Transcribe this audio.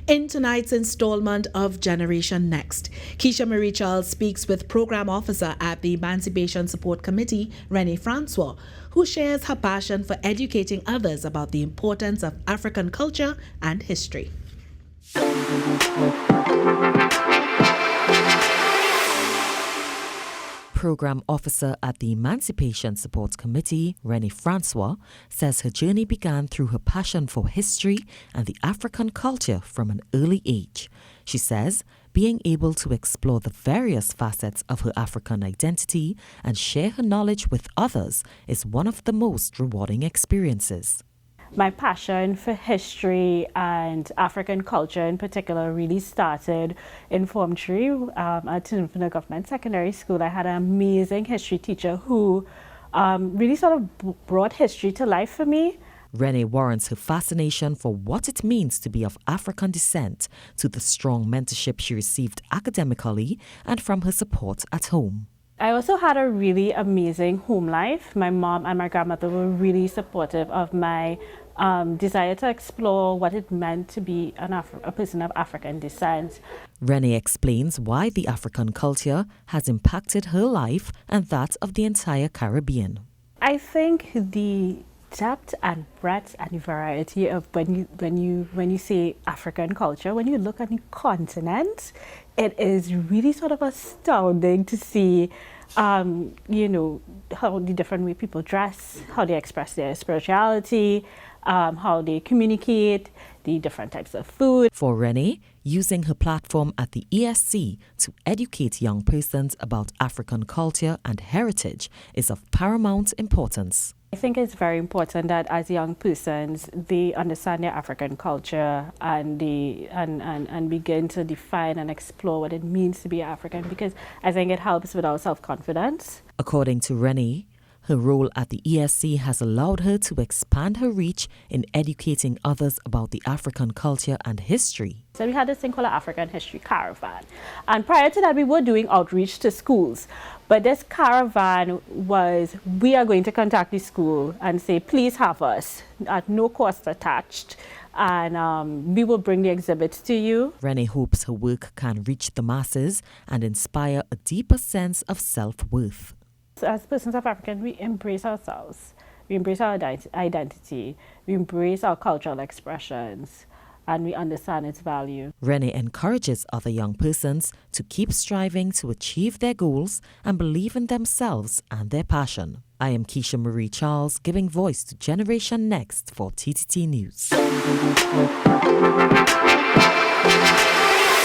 In tonight's installment of Generation Next, Keisha Marie Charles speaks with Program Officer at the Emancipation Support Committee, Renee Francois, who shares her passion for educating others about the importance of African culture and history. Program Officer at the Emancipation Support Committee, Renee Francois, says her journey began through her passion for history and the African culture from an early age. She says being able to explore the various facets of her African identity and share her knowledge with others is one of the most rewarding experiences. My passion for history and African culture in particular really started in Form 3 at Tinfina Government Secondary School. I had an amazing history teacher who really sort of brought history to life for me. Renee warrants her fascination for what it means to be of African descent to the strong mentorship she received academically and from her support at home. I also had a really amazing home life. My mom and my grandmother were really supportive of my desire to explore what it meant to be a person of African descent. Renee explains why the African culture has impacted her life and that of the entire Caribbean. I think the depth and breadth and variety of when you say African culture, when you look at the continent, it is really sort of astounding to see how the different way people dress, how they express their spirituality, how they communicate, the different types of food. For Renee, using her platform at the ESC to educate young persons about African culture and heritage is of paramount importance. I think it's very important that as young persons, they understand their African culture and begin to define and explore what it means to be African, because I think it helps with our self-confidence. According to Renee, her role at the ESC has allowed her to expand her reach in educating others about the African culture and history. So we had this thing called an African History Caravan. And prior to that, we were doing outreach to schools. But this caravan was, we are going to contact the school and say, please have us at no cost attached. And we will bring the exhibits to you. Renee hopes her work can reach the masses and inspire a deeper sense of self-worth. As persons of African, we embrace ourselves, we embrace our identity, we embrace our cultural expressions, and we understand its value. Renee encourages other young persons to keep striving to achieve their goals and believe in themselves and their passion. I am Keisha Marie Charles, giving voice to Generation Next for TTT News.